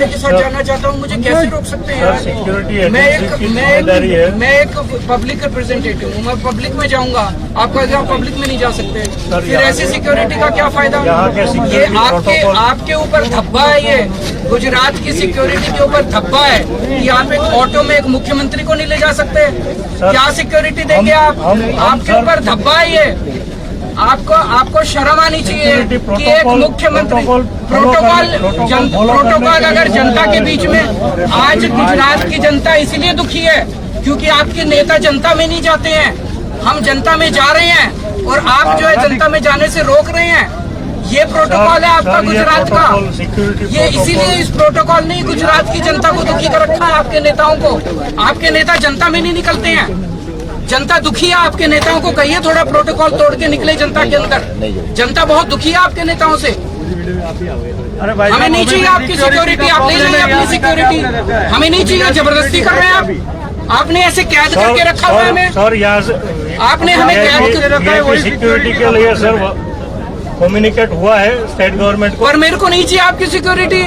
वाले के साथ जाना चाहता हूँ, मुझे कैसे रोक सकते हैं यार? मैं एक पब्लिक रिप्रेजेंटेटिव हूँ, मैं पब्लिक में जाऊंगा, आप कहेंगे आप पब्लिक में नहीं जा सकते, फिर ऐसी सिक्योरिटी का क्या फायदा? ये आपके ऊपर धब्बा है, ये गुजरात की सिक्योरिटी के ऊपर धब्बा है कि आप एक ऑटो में एक मुख्यमंत्री को नहीं ले जा सकते। क्या सिक्योरिटी देंगे आप? आपके ऊपर धब्बा है ये। आपको शर्म आनी चाहिए कि एक मुख्यमंत्री प्रोटोकॉल अगर जनता के बीच में, आज गुजरात की जनता इसलिए दुखी है क्योंकि आपके नेता जनता में नहीं जाते हैं, हम जनता में जा रहे हैं और आप जो है जनता में जाने से रोक रहे हैं। ये प्रोटोकॉल है आपका गुजरात का, ये इसीलिए इस प्रोटोकॉल ने गुजरात की जनता को दुखी कर रखा है, आपके नेताओं को। आपके नेता जनता में नहीं निकलते हैं, जनता दुखी है आपके नेताओं को। कहिए थोड़ा प्रोटोकॉल तोड़ के निकले जनता के अंदर, जनता बहुत दुखी है आपके नेताओं से। हमें नहीं चाहिए आपकी सिक्योरिटी, आप ले जाइए अपनी सिक्योरिटी, हमें नहीं चाहिए, जबरदस्ती कर रहे हैं आप। आपने ऐसे कैद करके रखा हुआ है हमें, आपने हमें कैद कर रखा है। सिक्योरिटी के लिए सर कम्युनिकेट हुआ है स्टेट गवर्नमेंट को, और मेरे को नहीं चाहिए आपकी सिक्योरिटी।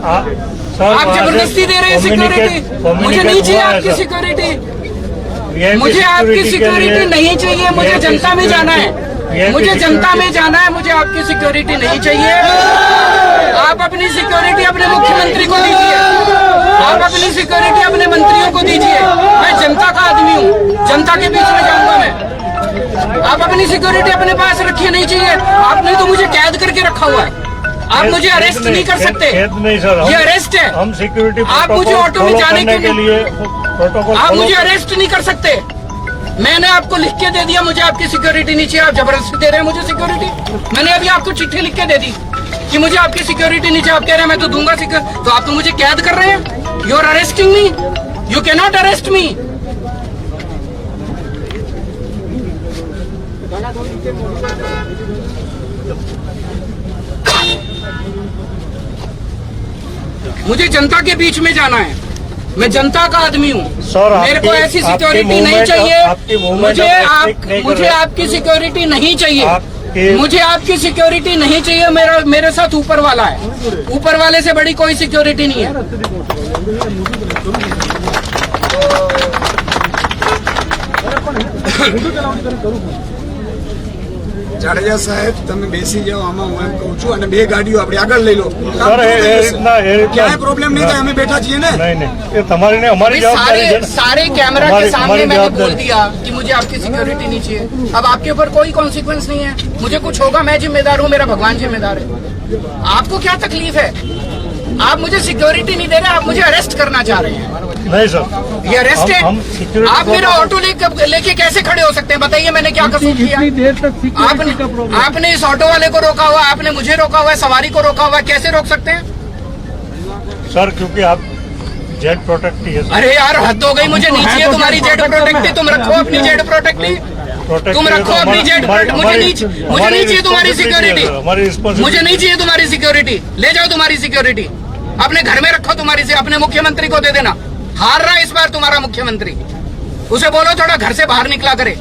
आप जबरदस्ती दे रहे हैं सिक्योरिटी, मुझे नहीं चाहिए आपकी सिक्योरिटी, मुझे आपकी सिक्योरिटी नहीं चाहिए, मुझे जनता में जाना है, मुझे जनता में जाना है, मुझे आपकी सिक्योरिटी नहीं चाहिए। आप अपनी सिक्योरिटी अपने मुख्यमंत्री को दीजिए, आप अपनी सिक्योरिटी अपने मंत्रियों को दीजिए। मैं जनता का आदमी हूँ, जनता के बीच में जाऊंगा मैं। आप अपनी सिक्योरिटी अपने पास रखिए, नहीं चाहिए। आपने तो मुझे कैद करके रखा हुआ है, आप मुझे अरेस्ट नहीं कर सकते, ये अरेस्ट है। हम सिक्योरिटी आप मुझे ऑटो में जाने के लिए प्रोटोकॉल, आप मुझे अरेस्ट नहीं कर सकते। मैंने आपको लिख के दे दिया, मुझे आपकी सिक्योरिटी नहीं चाहिए, आप जबरदस्ती दे रहे हैं मुझे सिक्योरिटी। मैंने अभी आपको चिट्ठी लिख के दे दी कि मुझे आपकी सिक्योरिटी नहीं चाहिए, आप कह रहे हैं मैं तो दूंगा सिक्योरिटी, तो आप तो मुझे कैद कर रहे हैं। You are arresting me, you can not arrest me. मुझे जनता के बीच में जाना है, मैं जनता का आदमी हूँ, मेरे को ऐसी सिक्योरिटी नहीं चाहिए। मुझे आपकी सिक्योरिटी नहीं चाहिए, मुझे आपकी सिक्योरिटी नहीं चाहिए। मेरे साथ ऊपर वाला है, ऊपर वाले से बड़ी कोई सिक्योरिटी नहीं है। જાડેજા સાહેબ તમે બેસી જાઓ, આમાં હું એમ કહું છું, અને બે ગાડીઓ આપણે આગળ લઈ લો, ક્યાંય પ્રોબ્લેમ નહીં થાય, અમે બેઠા છીએ ને। नहीं તમારી ને અમારી जवाबदारी है। सारे कैमरा के सामने मैंने बोल दिया कि मुझे आपकी सिक्योरिटी नहीं चाहिए। अब आपके ऊपर कोई कॉन्सिक्वेंस नहीं है, मुझे कुछ होगा मैं जिम्मेदार हूँ, मेरा भगवान जिम्मेदार है। आपको क्या तकलीफ है? आप मुझे सिक्योरिटी नहीं दे रहे, आप मुझे अरेस्ट करना चाह रहे हैं। नहीं सर, ये अरेस्ट है। आप मेरा ऑटो लेके कैसे खड़े हो सकते हैं? बताइए मैंने क्या कसूर किया? आपने इस ऑटो वाले को रोका हुआ, आपने मुझे रोका हुआ है, सवारी को रोका हुआ है, कैसे रोक सकते हैं सर? क्योंकि आप जेड प्रोटेक्टी है। अरे यार हद हो गई, मुझे नहीं चाहिए तुम्हारी जेड प्रोटेक्टी, तुम रखो अपनी जेड प्रोटेक्टी, तुम रखो अपनी जेड। मुझे नहीं चाहिए तुम्हारी सिक्योरिटी, मुझे नहीं चाहिए तुम्हारी सिक्योरिटी। ले जाओ तुम्हारी सिक्योरिटी, अपने घर में रखो तुम्हारी से, अपने मुख्यमंत्री को दे देना। हार रहा इस बार तुम्हारा मुख्यमंत्री, उसे बोलो थोड़ा घर से बाहर निकला करे।